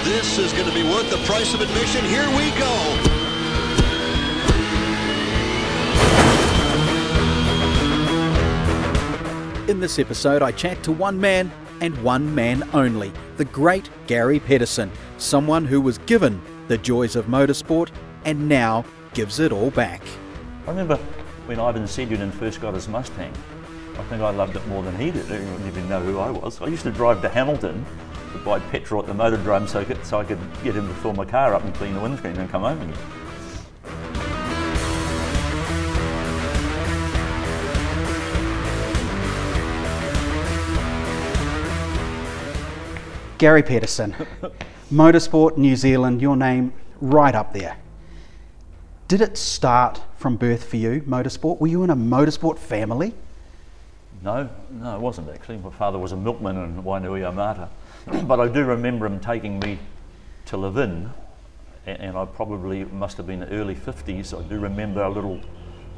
This is going to be worth the price of admission. Here we go. In this episode, I chat to one man and one man only, the great Gary Pedersen, someone who was given the joys of motorsport and now gives it all back. I remember when Ivan Sedulin first got his Mustang. I think I loved it more than he did. He didn't even know who I was. I used to drive to Hamilton to buy petrol at the Motordrome so I could get him to fill my car up and clean the windscreen and come home again. Gary Pedersen, Motorsport New Zealand, your name right up there. Did it start from birth for you, motorsport? Were you in a motorsport family? No, it wasn't actually. My father was a milkman in Wainuiomata. But I do remember him taking me to Levin, and I probably must have been the early 50s. I do remember a little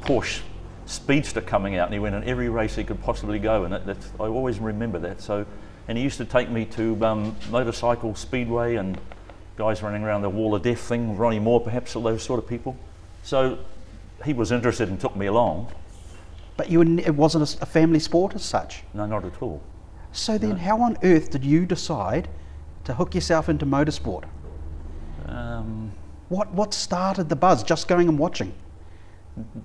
Porsche Speedster coming out, and he went in every race he could possibly go in. I always remember that. And he used to take me to Motorcycle Speedway and guys running around the Wall of Death thing, Ronnie Moore perhaps, all those sort of people. So he was interested and took me along. But it wasn't a family sport as such? No, not at all. So then how on earth did you decide to hook yourself into motorsport? What started the buzz, just going and watching?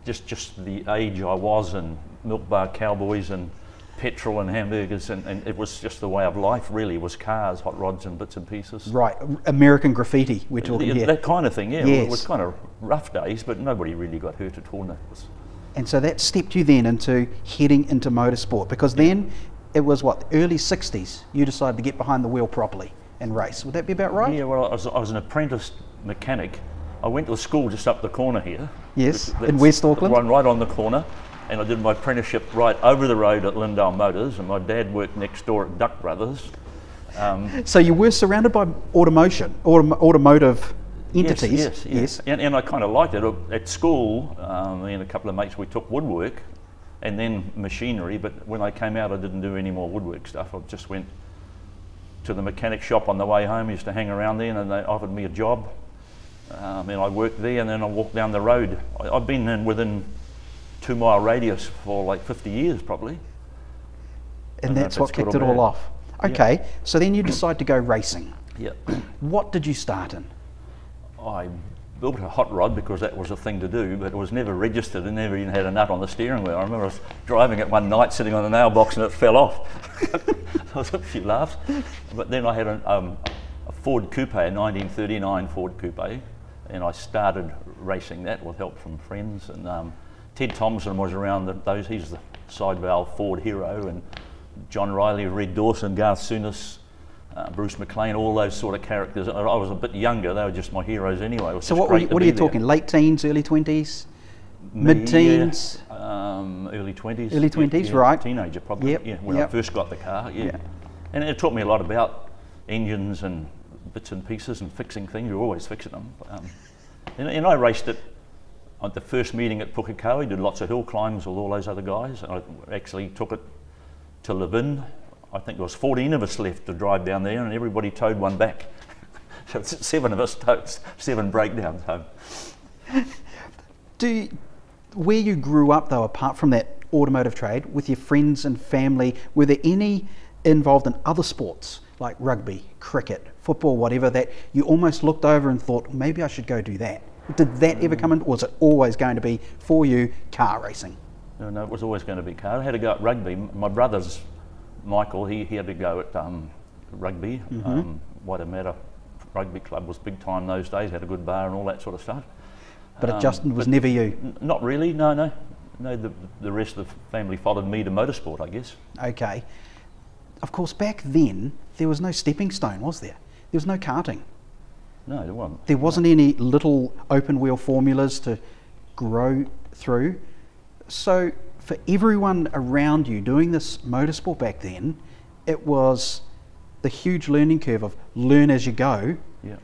Just the age I was, and milk bar cowboys and petrol and hamburgers, and it was just the way of life really. It was cars, hot rods and bits and pieces. Right, American graffiti we're talking here. That kind of thing, yeah. Yes. It was kind of rough days, but nobody really got hurt at all. No. And so that stepped you then into heading into motorsport, because then it was what, early 60s, you decided to get behind the wheel properly and race. Would that be about right? Yeah, well, I was an apprentice mechanic. I went to the school just up the corner here. Yes, in West Auckland? Right on the corner. And I did my apprenticeship right over the road at Lindale Motors, and my dad worked next door at Duck Brothers. So you were surrounded by automotive entities? Yes. And I kind of liked it. At school, me and a couple of mates, we took woodwork and then machinery, but when I came out I didn't do any more woodwork stuff. I just went to the mechanic shop on the way home. I used to hang around there, and they offered me a job. And I worked there, and then I walked down the road. I've been within 2-mile radius for like 50 years probably. And that's what kicked it all off. Okay, so then you decide to go racing. Yeah. What did you start in? I built a hot rod because that was a thing to do, but it was never registered and never even had a nut on the steering wheel. I remember I was driving it one night sitting on the nail box and it fell off. There was a few laughs. But then I had a Ford Coupe, a 1939 Ford Coupe, and I started racing that with help from friends. And Ted Thompson was around those. He's the side valve Ford hero, and John Riley, Red Dawson, Garth Souness, Bruce McLean, all those sort of characters. I was a bit younger; they were just my heroes anyway. So what are you talking? Late teens, early 20s, mid-teens, early 20s. Early 20s, right? Teenager probably. Yep. Yeah, when I first got the car. Yeah. And it taught me a lot about engines and bits and pieces and fixing things. You're always fixing them. And I raced it. At the first meeting at Pukekohe, did lots of hill climbs with all those other guys. I actually took it to Levin. I think there was 14 of us left to drive down there, and everybody towed one back. So 7 of us towed 7 breakdowns home. Where you grew up though, apart from that automotive trade, with your friends and family, were there any involved in other sports like rugby, cricket, football, whatever, that you almost looked over and thought, maybe I should go do that? Did that ever come in, or was it always going to be, for you, car racing? No, it was always going to be car. I had to go at rugby. My brother's, Michael, he had to go at rugby. Waitemata Rugby Club was big time those days, had a good bar and all that sort of stuff. But it just was never you? Not really, no. The rest of the family followed me to motorsport, I guess. Okay. Of course, back then, there was no stepping stone, was there? There was no karting. No, there wasn't. There wasn't any little open wheel formulas to grow through. So for everyone around you doing this motorsport back then, it was the huge learning curve of learn as you go. Yeah.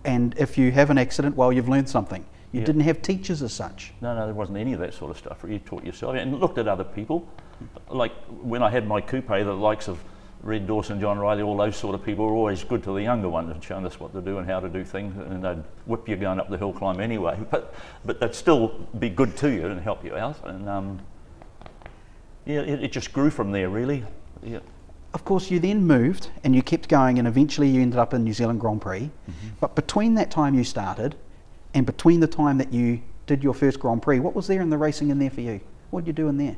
And if you have an accident, well, you've learned something. You didn't have teachers as such. No, there wasn't any of that sort of stuff. You taught yourself and looked at other people. Like when I had my coupe, the likes of Red Dawson, John Riley, all those sort of people were always good to the younger ones and showing us what to do and how to do things, and they'd whip you going up the hill climb anyway, but they'd still be good to you and help you out, and yeah, it just grew from there really. Yeah. Of course, you then moved and you kept going, and eventually you ended up in New Zealand Grand Prix. But between that time you started and between the time that you did your first Grand Prix, what was there in the racing in there for you? What did you do in there?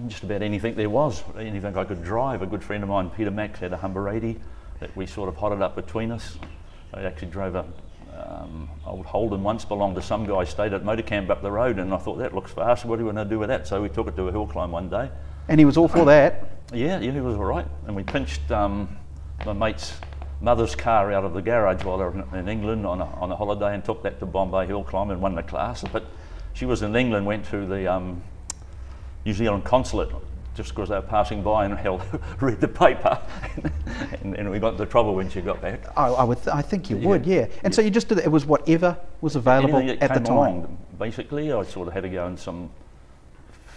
Just about anything there was, anything I could drive. A good friend of mine, Peter Max, had a Humber 80 that we sort of hotted up between us. I actually drove a old Holden once, belonged to some guy, stayed at motor camp up the road, and I thought, that looks fast, what are we going to do with that? So we took it to a hill climb one day. And he was all for that? Yeah, he was all right. And we pinched my mate's mother's car out of the garage while they were in England on a holiday, and took that to Bombay Hill Climb and won the class. But she was in England, went to the New Zealand consulate just because they were passing by and read the paper, and we got into trouble when she got back. I think you would, yeah. And so you just did it was whatever was available at the time. Along, basically, I sort of had to go in some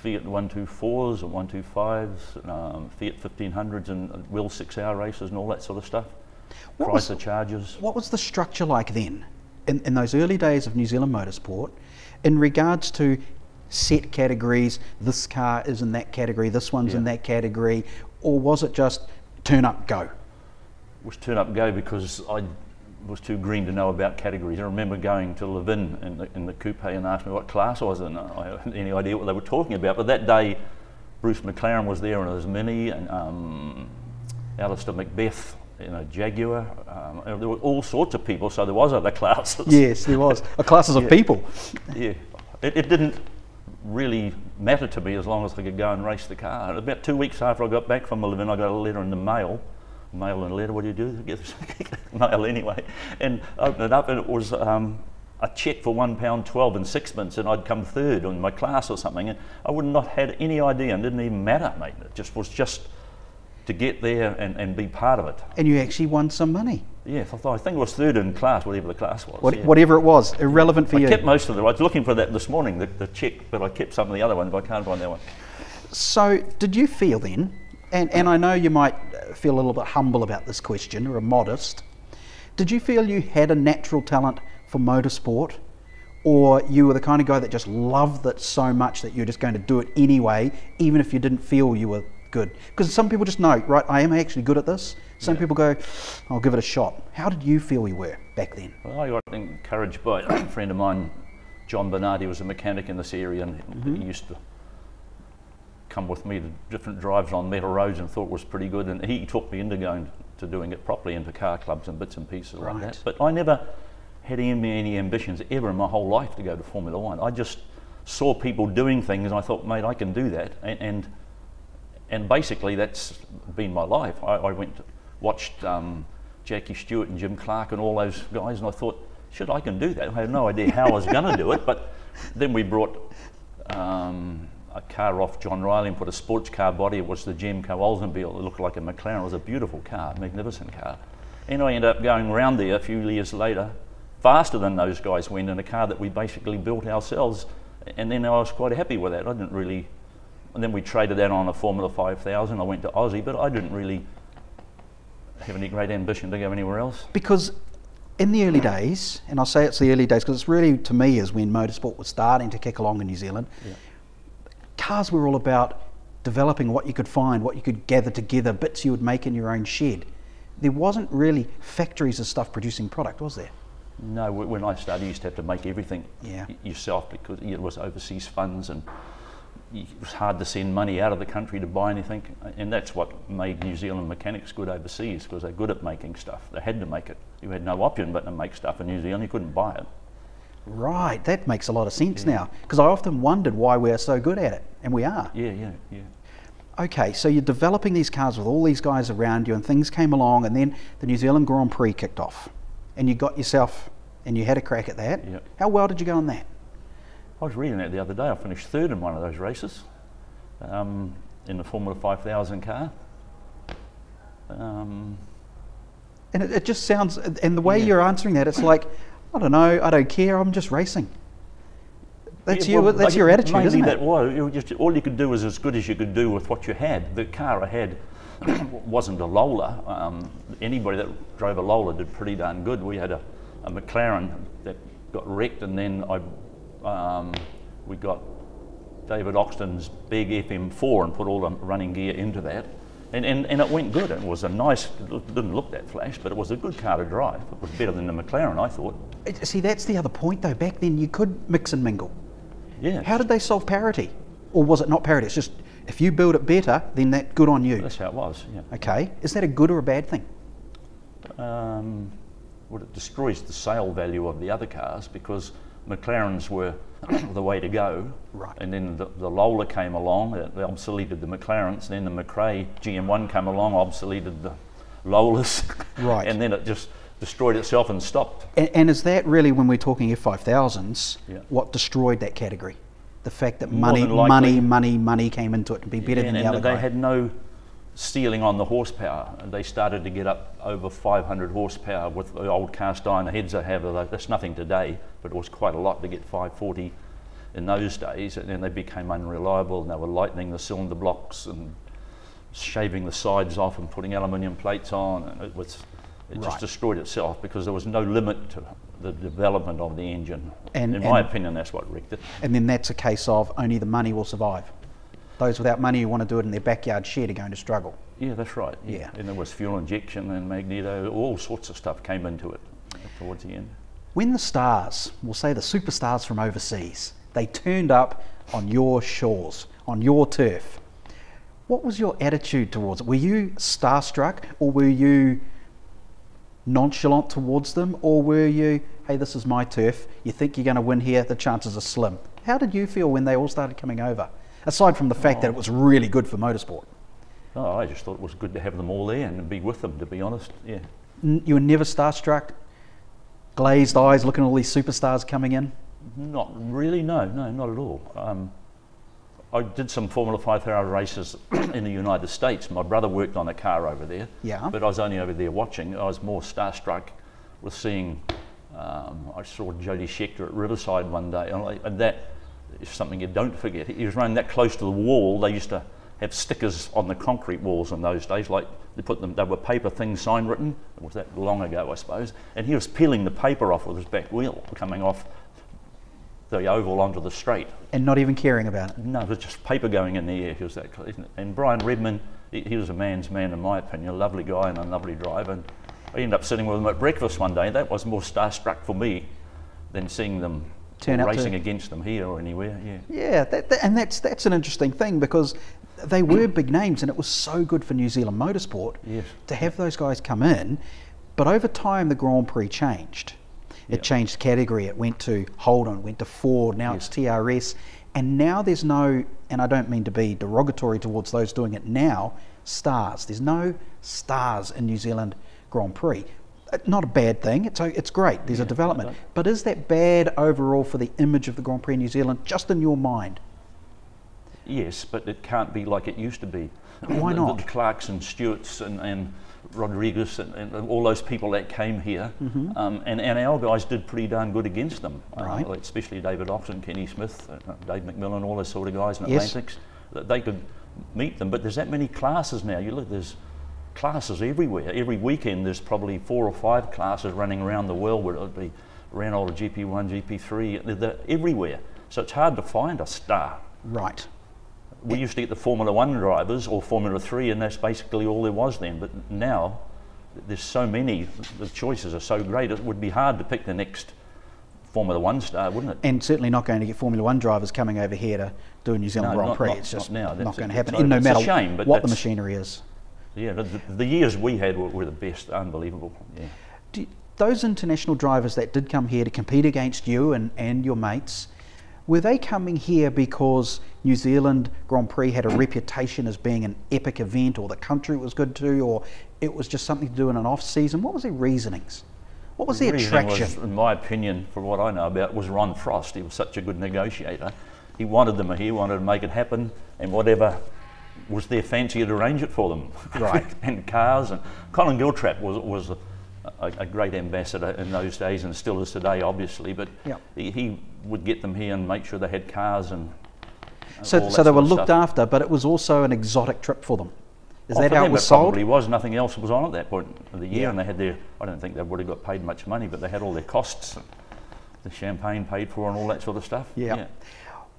Fiat 124s and 125s, Fiat 1500s and Will 6-hour races and all that sort of stuff. Chrysler Chargers. What was the structure like then, in those early days of New Zealand motorsport, in regards to set categories? This car is in that category, this one's in that category, or was it just turn up, go? It was turn up, go, because I was too green to know about categories. I remember going to Levin in the coupe and asked me what class I was in. I hadn't any idea what they were talking about, but that day Bruce McLaren was there in his Mini, and Alistair Macbeth in a Jaguar. There were all sorts of people, so there was other classes. Yes, there was. Classes of people. Yeah. It didn't really matter to me as long as I could go and race the car. And about 2 weeks after I got back from Levin, I got a letter in the mail and a letter, what do you do? Get mail anyway. And opened it up, and it was a cheque for £1.12 and sixpence, and I'd come third in my class or something. And I would not had any idea, and didn't even matter, mate. It just was just to get there and be part of it. And you actually won some money. Yeah, I think it was third in class, whatever the class was. Whatever it was, irrelevant for you. I kept most of them. I was looking for that this morning, the cheque, but I kept some of the other ones, but I can't find that one. So did you feel then, and I know you might feel a little bit humble about this question, or modest, did you feel you had a natural talent for motorsport, or you were the kind of guy that just loved it so much that you're just going to do it anyway, even if you didn't feel you were good? Because some people just know, right, I am actually good at this. Some people go, I'll give it a shot. How did you feel you were back then? Well, I got encouraged by a friend of mine, John Bernardi, was a mechanic in this area, and he used to come with me to different drives on metal roads and thought it was pretty good, and he talked me into going to doing it properly, into car clubs and bits and pieces like that. But I never had any ambitions ever in my whole life to go to Formula One. I just saw people doing things and I thought, mate, I can do that, and basically that's been my life. I watched Jackie Stewart and Jim Clark and all those guys, and I thought, shit, I can do that. I had no idea how I was going to do it, but then we brought a car off John Riley and put a sports car body. It was the GMco Oldsmobile. It looked like a McLaren. It was a beautiful car, magnificent car. And I ended up going around there a few years later, faster than those guys went, in a car that we basically built ourselves, and then I was quite happy with that. I didn't really, and then we traded that on a Formula 5000. I went to Aussie, but I didn't really have any great ambition to go anywhere else. Because in the early days, and I'll say it's the early days because it's really, to me, is when motorsport was starting to kick along in New Zealand, cars were all about developing what you could find, what you could gather together, bits you would make in your own shed. There wasn't really factories of stuff producing product, was there? No, when I started, you used to have to make everything yourself, because it was overseas funds, and it was hard to send money out of the country to buy anything, and that's what made New Zealand mechanics good overseas, because they're good at making stuff. They had to make it. You had no option but to make stuff in New Zealand. You couldn't buy it. Right, that makes a lot of sense now, because I often wondered why we're so good at it, and we are. Yeah. Okay, so you're developing these cars with all these guys around you, and things came along, and then the New Zealand Grand Prix kicked off, and you got yourself, and you had a crack at that. Yep. How well did you go on that? I was reading that the other day. I finished third in one of those races, in the Formula 5000 car. And it just sounds, and the way you're answering that, it's like, I don't know, I don't care, I'm just racing. That's that's your attitude, isn't it? That was, all you could do was as good as you could do with what you had. The car I had, wasn't a Lola. Anybody that drove a Lola did pretty darn good. We had a McLaren that got wrecked, and then we got David Oxton's big FM4 and put all the running gear into that. And it went good. It was a nice, it didn't look that flash, but it was a good car to drive. It was better than the McLaren, I thought. See, that's the other point though. Back then you could mix and mingle. Yeah. How did they solve parity? Or was it not parity? It's just, if you build it better, then that's good on you. That's how it was, yeah. Okay. Is that a good or a bad thing? Well, it destroys the sale value of the other cars because McLarens were the way to go. Right. And then the Lola came along, they obsoleted the McLarens, then the McRae GM1 came along, obsoleted the Lolas. Right. And then it just destroyed itself and stopped. And is that really, when we're talking F5000s, Yeah. what destroyed that category? The fact that More money than likely. money came into it to be better than the other And they guy. had no ceiling on the horsepower. They started to get up over 500 horsepower with the old cast iron heads they have. That's nothing today, but it was quite a lot to get 540 in those days. And then they became unreliable, and they were lightening the cylinder blocks and shaving the sides off and putting aluminium plates on. And it Right. just destroyed itself because there was no limit to the development of the engine. And- in my and- opinion, that's what wrecked it. And then that's a case of only the money will survive. Those without money who want to do it in their backyard shed are going to struggle. Yeah, that's right. Yeah. And there was fuel injection and magneto, all sorts of stuff came into it towards the end. When the stars, we'll say the superstars from overseas, they turned up on your shores, on your turf, what was your attitude towards it? Were you starstruck, or were you nonchalant towards them, or were you, hey, this is my turf, you think you're going to win here, the chances are slim? How did you feel when they all started coming over? Aside from the fact that it was really good for motorsport. Oh, I just thought it was good to have them all there and be with them, to be honest. Yeah. You were never starstruck, glazed eyes looking at all these superstars coming in? Not really, no, not at all. I did some Formula 5000 races in the United States. My brother worked on a car over there, Yeah. but I was only over there watching. I was more starstruck with seeing, I saw Jody Scheckter at Riverside one day, and that is something you don't forget. He was running that close to the wall. They used to have stickers on the concrete walls in those days, like they were paper things sign written. It was that long ago, I suppose. And he was peeling the paper off with his back wheel coming off the oval onto the straight. And not even caring about it? No, it was just paper going in the air. He was that close. And Brian Redman, he was a man's man in my opinion, a lovely guy and a lovely driver. And I ended up sitting with him at breakfast one day. That was more starstruck for me than seeing them Turn up racing to- against them here or anywhere. Yeah. Yeah, and that's an interesting thing, because they were big names, and it was so good for New Zealand motorsport Yes. to have those guys come in. But over time, the Grand Prix changed. It Yeah. changed category. It went to Holden, it went to Ford, now Yes. it's TRS. And now there's no, and I don't mean to be derogatory towards those doing it now, stars. There's no stars in New Zealand Grand Prix. Not a bad thing, it's great, there's a development. right. But is that bad overall for the image of the Grand Prix in New Zealand, just in your mind? Yes, but it can't be like it used to be. Why not? The Clarks and Stewarts and Rodriguez and all those people that came here, and our guys did pretty darn good against them. Right. Like especially David Oxton, Kenny Smith, Dave McMillan, all those sort of guys in Yes. Atlantics. That they could meet them. But there's that many classes now. You look, there's classes everywhere. Every weekend there's probably 4 or 5 classes running around the world, where it would be Renault GP1, GP3, they're everywhere. So it's hard to find a star. Right. We used to get the Formula 1 drivers or Formula 3, and that's basically all there was then. But now there's so many, the choices are so great, it would be hard to pick the next Formula 1 star, wouldn't it? And certainly not going to get Formula 1 drivers coming over here to do a New Zealand No, Grand not- Prix. not- It's just not now. not That's going to it. happen, It's no a matter shame, but what the that's- machinery is. Yeah, the years we had were the best, unbelievable. Yeah. Those international drivers that did come here to compete against you and your mates, were they coming here because New Zealand Grand Prix had a reputation as being an epic event, or the country was good too, or it was just something to do in an off season? What was their reasonings? What was the reasoning attraction? was, in my opinion, from what I know about, was Ron Frost. He was such a good negotiator. He wanted them here, wanted to make it happen, and whatever was their fancy, he'd arrange it for them. Right. And cars. And Colin Giltrap was a great ambassador in those days, and still is today, obviously. But Yep. he would get them here and make sure they had cars and So all they that were sort of looked stuff. after, but it was also an exotic trip for them. Is that for how it them was sold? Probably was. Nothing else was on at that point of the year, Yeah. and they had their. I don't think they would have got paid much money, but they had all their costs, the champagne paid for, and all that sort of stuff. Yeah.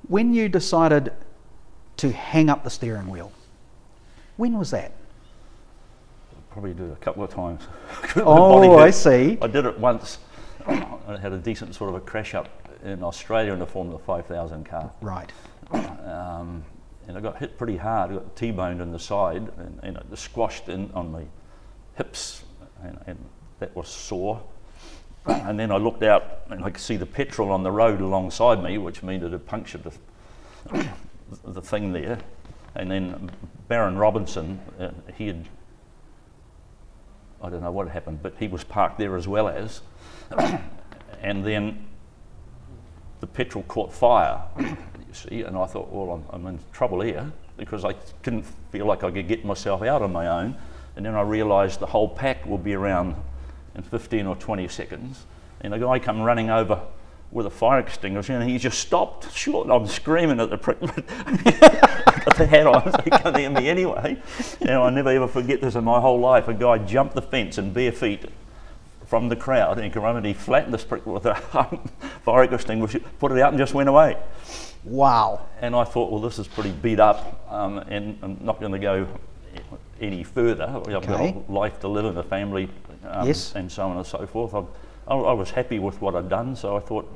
When you decided to hang up the steering wheel, when was that? Probably did it a couple of times. Oh, I see. I did it once. I had a decent sort of a crash up in Australia in the Formula 5000 car. Right. And I got hit pretty hard. I got T-boned in the side and it squashed in on my hips, and that was sore. And then I looked out and I could see the petrol on the road alongside me, which meant it had punctured the thing there. And then Baron Robinson, he had, I don't know what happened, but he was parked there as well as, and then the petrol caught fire, you see, and I thought, well, I'm in trouble here, because I couldn't feel like I could get myself out on my own. And then I realised the whole pack would be around in 15 or 20 seconds, and a guy come running over with a fire extinguisher, and he just stopped short, and I'm screaming at the prick, but I got the hat on, so he can't hear me anyway. And I'll never ever forget this in my whole life. A guy jumped the fence in bare feet from the crowd, and he flattened this prick with a fire extinguisher, put it out and just went away. Wow. And I thought, well, this is pretty beat up, and I'm not going to go any further. I've got a life to live and a family, Yes. and so on and so forth. I was happy with what I'd done, so I thought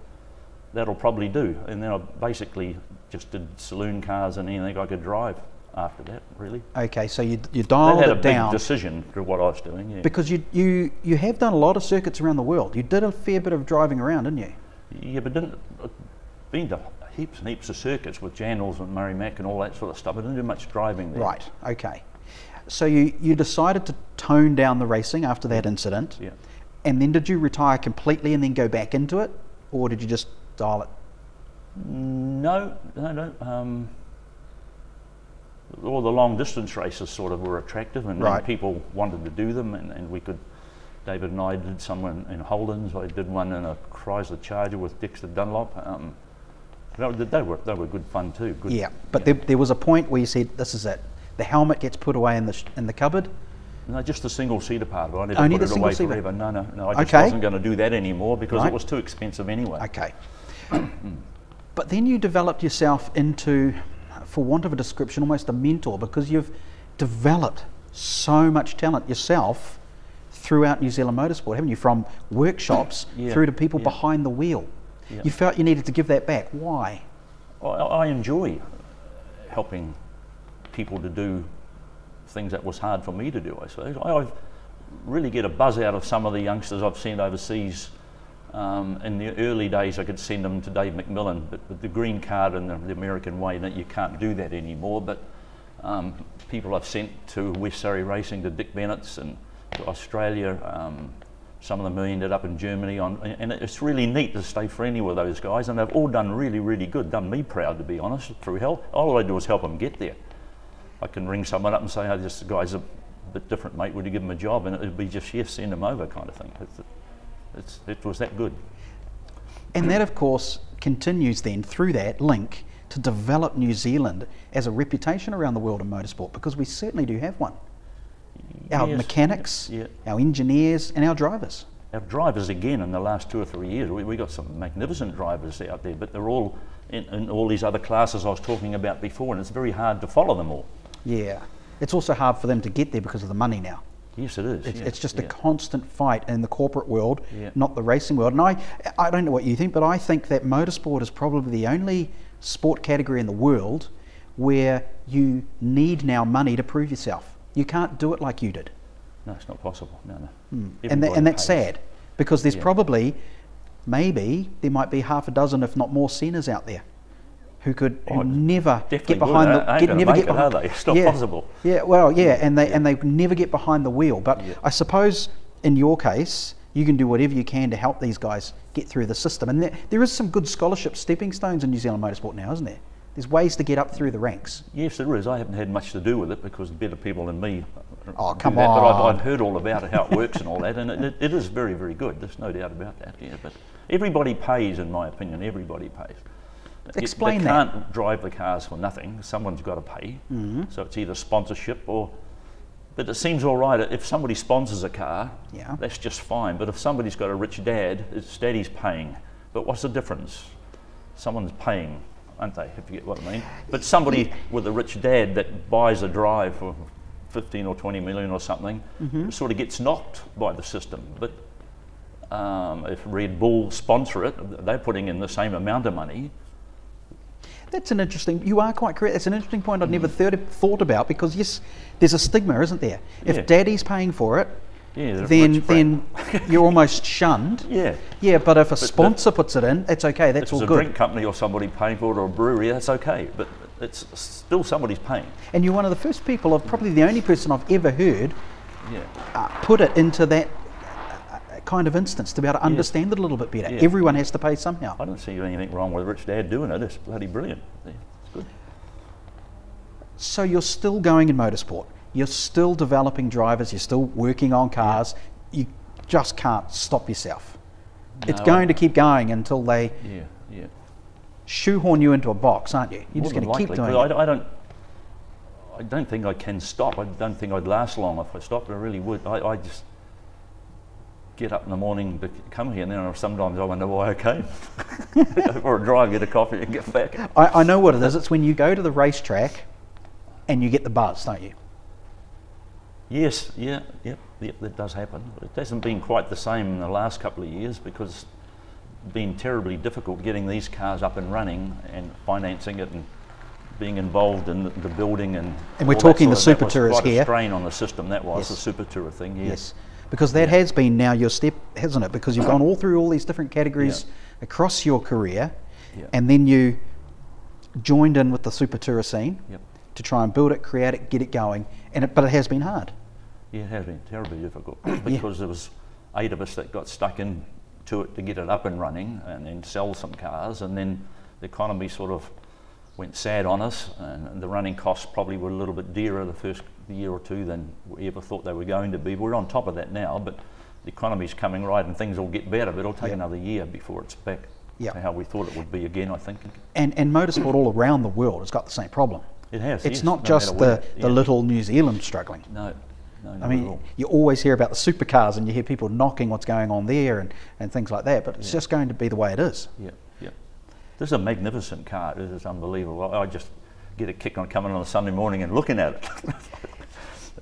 that'll probably do. And then I basically just did saloon cars and anything I could drive after that, really. Okay, so you dialed That had it a down. big decision for what I was doing, yeah. Because you have done a lot of circuits around the world. You did a fair bit of driving around, didn't you? Yeah, but been to heaps and heaps of circuits with Jandals and Murray Mac and all that sort of stuff. I didn't do much driving there. Right, okay. So you decided to tone down the racing after that incident. Yeah. And then did you retire completely and then go back into it? Or did you just dial it? No. All the long distance races sort of were attractive, and people wanted to do them, and we could. David and I did some in Holden's. I did one in a Chrysler Charger with Dexter Dunlop. They were good fun too. Good, Yeah, but there was a point where you said, "This is it." The helmet gets put away in the cupboard. No, just the single-seater part. I never Only put the it away single-seater? forever. No. I just wasn't going to do that anymore because Right. it was too expensive anyway. Okay. But then you developed yourself into, for want of a description, almost a mentor, because you've developed so much talent yourself throughout New Zealand motorsport, haven't you? From workshops through to people behind the wheel. Yeah. You felt you needed to give that back. Why? I enjoy helping people to do things that was hard for me to do, I suppose. I really get a buzz out of some of the youngsters I've sent overseas. In the early days I could send them to Dave McMillan, but with the green card and the American way, that you can't do that anymore. But people I've sent to West Surrey Racing, to Dick Bennett's, and to Australia, some of them ended up in Germany, and it's really neat to stay friendly with those guys, and they've all done really, really good, done me proud, to be honest, through hell. All I do is help them get there. I can ring someone up and say, "Oh, this guy's a bit different, mate, would you give him a job?" And it'd be just, yes, send him over kind of thing. It was that good. And that, of course, continues then through that link to develop New Zealand as a reputation around the world of motorsport, because we certainly do have one. Our mechanics, our engineers, and our drivers. Our drivers, again, in the last 2 or 3 years, we got some magnificent drivers out there, but they're all in all these other classes I was talking about before, and it's very hard to follow them all. Yeah. It's also hard for them to get there because of the money now. Yes, it is. It's just a constant fight in the corporate world, not the racing world. And I don't know what you think, but I think that motorsport is probably the only sport category in the world where you need now money to prove yourself. You can't do it like you did. No, it's not possible. No. And that's sad, because there's probably, maybe, there might be half a dozen, if not more, Sennas out there who could never get behind the. It's not possible. Yeah, well, and they never get behind the wheel. But I suppose in your case, you can do whatever you can to help these guys get through the system. And there is some good scholarship stepping stones in New Zealand motorsport now, isn't there? There's ways to get up through the ranks. Yes, there is. I haven't had much to do with it because better people than me. Oh, come do that, on! But I've heard all about it, how it works and all that, and it is very, very good. There's no doubt about that. Yeah, but everybody pays, in my opinion. Everybody pays. Explain that. They can't drive the cars for nothing. Someone's got to pay. So it's either sponsorship or But it seems all right. If somebody sponsors a car, Yeah. that's just fine. But if somebody's got a rich dad, it's daddy's paying. But what's the difference? Someone's paying, aren't they, if you get what I mean? But somebody with a rich dad that buys a drive for 15 or 20 million or something, sort of gets knocked by the system. But if Red Bull sponsor it, they're putting in the same amount of money. That's an interesting, you are quite correct, that's an interesting point I'd never thought about, because yes, there's a stigma, isn't there? If Yeah. daddy's paying for it, Yeah, then you're almost shunned. Yeah. Yeah, but if a sponsor puts it in, it's okay, that's If all it's a good. drink company or somebody paying for it, or a brewery, that's okay. But it's still somebody's paying. And you're one of the first people, probably the only person I've ever heard Yeah. put it into that kind of instance to be able to understand it a little bit better. Yeah. Everyone has to pay somehow. I don't see anything wrong with Rich Dad doing it. It's bloody brilliant. Yeah, it's good. So you're still going in motorsport. You're still developing drivers. You're still working on cars. You just can't stop yourself. It's No, going to keep going until they Yeah. shoehorn you into a box, aren't you? You're just More going to than keep likely, doing 'cause it. I don't think I can stop. I don't think I'd last long if I stopped. I really would. I just get up in the morning, come here, and then sometimes I wonder why I came. Go for a drive, get a coffee, and get back. I know what it is. It's when you go to the racetrack and you get the buzz, don't you? Yes, yep, that does happen. It hasn't been quite the same in the last couple of years because it's been terribly difficult getting these cars up and running and financing it and being involved in the building and we're all talking that the sort of- Super Tourist that was quite here. a strain on the system, that was, Yes. the Super Tour thing, Yes. Because that has been now your step, hasn't it? Because you've gone all through all these different categories across your career, and then you joined in with the Super Tourer scene Yep. to try and build it, create it, get it going. But it has been hard. Yeah, it has been terribly difficult because there was 8 of us that got stuck into it to get it up and running and then sell some cars, and then the economy sort of went sad on us, and the running costs probably were a little bit dearer the first year or two than we ever thought they were going to be. We're on top of that now, but the economy's coming right and things will get better, but it'll take another year before it's back to how we thought it would be again, I think. And motorsport all around the world has got the same problem. It has. It's yes, not no just matter the where. little New Zealand struggling. No, not I at mean, all. you always hear about the supercars and you hear people knocking what's going on there and things like that, but it's just going to be the way it is. Yeah. This is a magnificent car. It is unbelievable. I just get a kick on coming on a Sunday morning and looking at it.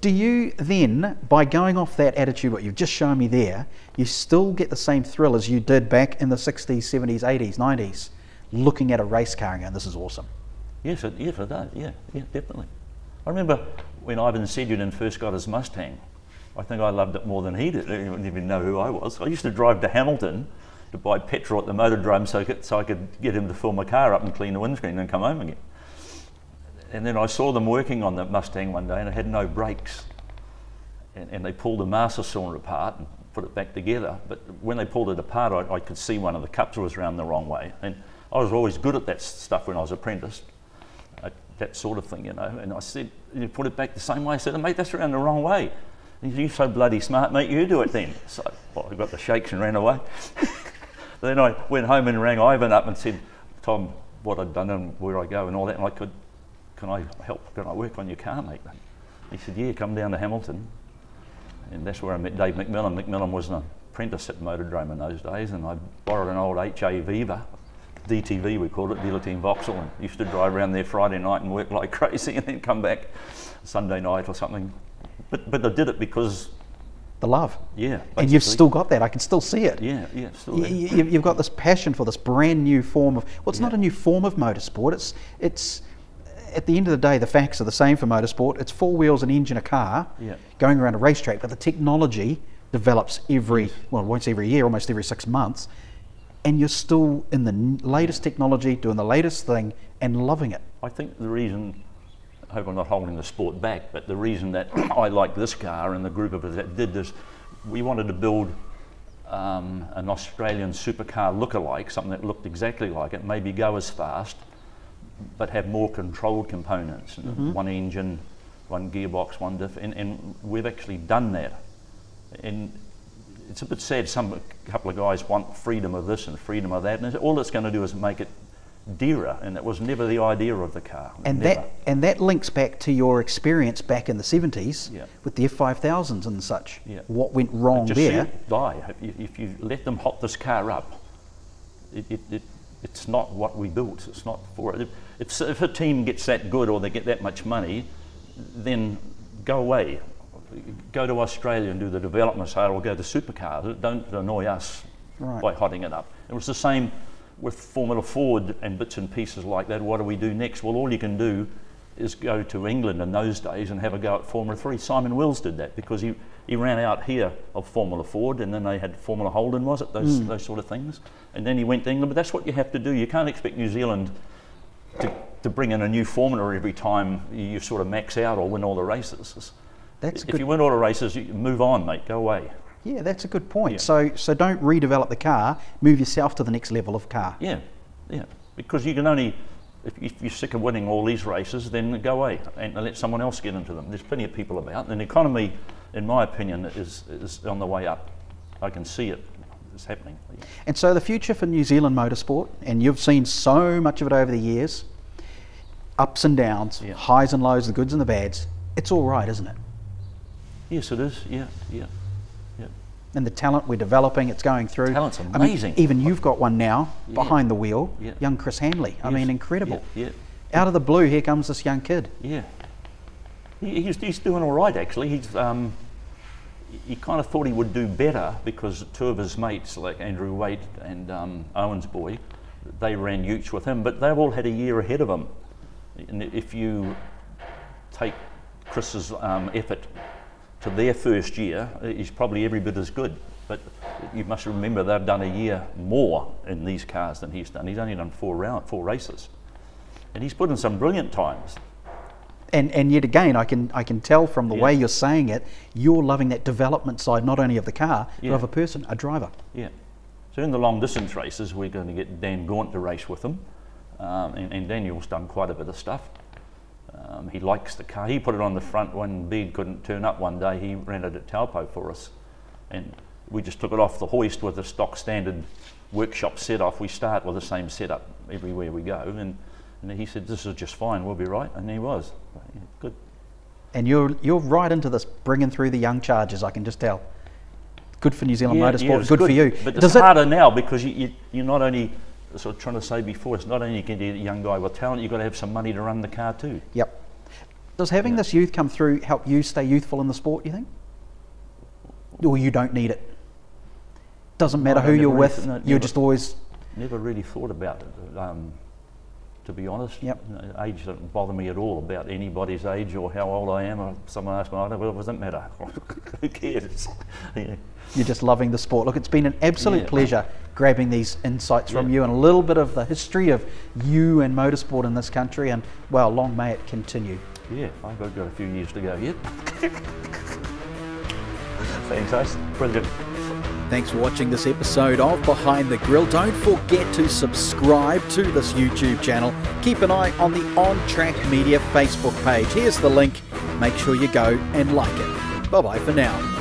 Do you then, by going off that attitude, what you've just shown me there, you still get the same thrill as you did back in the 60s, 70s, 80s, 90s, looking at a race car and going, this is awesome? Yes, it does. Yeah, definitely. I remember when Ivan Sedudin first got his Mustang, I think I loved it more than he did. He didn't even know who I was. I used to drive to Hamilton to buy petrol at the Motordrome so I could get him to fill my car up and clean the windscreen and come home again. And then I saw them working on the Mustang one day and it had no brakes. And they pulled the master cylinder apart and put it back together. But when they pulled it apart, I could see one of the cups was round the wrong way. And I was always good at that stuff when I was apprentice, that sort of thing, you know. And I said, you put it back the same way? I said, mate, that's around the wrong way. And he said, you're so bloody smart, mate, you do it then. So I got the shakes and ran away. Then I went home and rang Ivan up and said, Tom, what I'd done and where I go and all that. And can I help? Can I work on your car, mate? He said, yeah, come down to Hamilton. And that's where I met Dave McMillan. McMillan was an apprentice at Motordrome in those days, and I borrowed an old HA Viva, DTV we called it, Dealer Team Vauxhall, and used to drive around there Friday night and work like crazy and then come back Sunday night or something. But I did it because... The love. Yeah. And you've still got that. I can still see it. Yeah, still there. You've got this passion for this brand new form of... Well, it's not a new form of motorsport. It's at the end of the day, the facts are the same for motorsport. It's 4 wheels, an engine, a car, going around a racetrack, but the technology develops I won't say every year, almost every 6 months, and you're still in the latest technology, doing the latest thing, and loving it. I think the reason, I hope I'm not holding the sport back, but the reason that I like this car and the group of us that did this, we wanted to build an Australian supercar look-alike, something that looked exactly like it, maybe go as fast, but have more controlled components. One engine, one gearbox, one diff, and we've actually done that. And it's a bit sad, a couple of guys want freedom of this and freedom of that, and all it's going to do is make it dearer, and it was never the idea of the car. And never. that links back to your experience back in the 70s Yeah. with the F5000s and such. Yeah. What went wrong Just see there? it die. If you let them hot this car up, it's not what we built. It's not for it. If a team gets that good or they get that much money, then go away. Go to Australia and do the development side, or go to supercars. Don't annoy us by hotting it up. It was the same with Formula Ford and bits and pieces like that. What do we do next? Well, all you can do is go to England in those days and have a go at Formula 3. Simon Wills did that because he ran out here of Formula Ford, and then they had Formula Holden, was it? Those sort of things. And then he went to England, but that's what you have to do. You can't expect New Zealand to bring in a new formula every time you sort of max out or win all the races. If you win all the races, you move on, mate, go away. Yeah, that's a good point. So don't redevelop the car, move yourself to the next level of car. Yeah, because you can only, if you're sick of winning all these races, then go away and let someone else get into them. There's plenty of people about, and the economy, in my opinion, is on the way up. I can see it. It's happening. And so the future for New Zealand motorsport, and you've seen so much of it over the years, ups and downs, highs and lows, the goods and the bads, it's all right, isn't it? Yes, it is. Yeah. And the talent we're developing, it's going through. Talent's amazing. I mean, even you've got one now behind the wheel, young Chris Hanley. I mean, incredible. Out of the blue, here comes this young kid. Yeah. He's doing all right, actually. He kind of thought he would do better because two of his mates, like Andrew Waite and Owen's boy, they ran utes with him, but they've all had a year ahead of him. And if you take Chris's effort to their first year, he's probably every bit as good. But you must remember they've done a year more in these cars than he's done. He's only done four races, and he's put in some brilliant times. And yet again, I can tell from the way you're saying it, you're loving that development side, not only of the car, but of a person, a driver. Yeah. So in the long distance races, we're going to get Dan Gaunt to race with him, and Daniel's done quite a bit of stuff. He likes the car. He put it on the front when Bede couldn't turn up one day. He ran it at Taupo for us, and we just took it off the hoist with a stock standard workshop set off. We start with the same setup everywhere we go, and he said, "This is just fine. We'll be right," and he was. Yeah, good. And you're right into this, bringing through the young chargers. I can just tell. Good for New Zealand motorsport. Good for you. But it's harder now because you're not only. Sort of trying to say before, it's not only you can get a young guy with talent, you've got to have some money to run the car too. Yep. Does having this youth come through help you stay youthful in the sport, you think? Or you don't need it? Doesn't matter who you're with, you're just always... Never really thought about it, to be honest. Yep. Age doesn't bother me at all about anybody's age or how old I am. Or someone asks me, well, it doesn't matter. Who cares? Yeah. You're just loving the sport. Look, it's been an absolute pleasure grabbing these insights from you and a little bit of the history of you and motorsport in this country, and well, long may it continue. Yeah, I've got a few years to go yet. Thanks, Ace. Brilliant. Thanks for watching this episode of Behind the Grille. Don't forget to subscribe to this YouTube channel. Keep an eye on the On Track Media Facebook page. Here's the link. Make sure you go and like it. Bye-bye for now.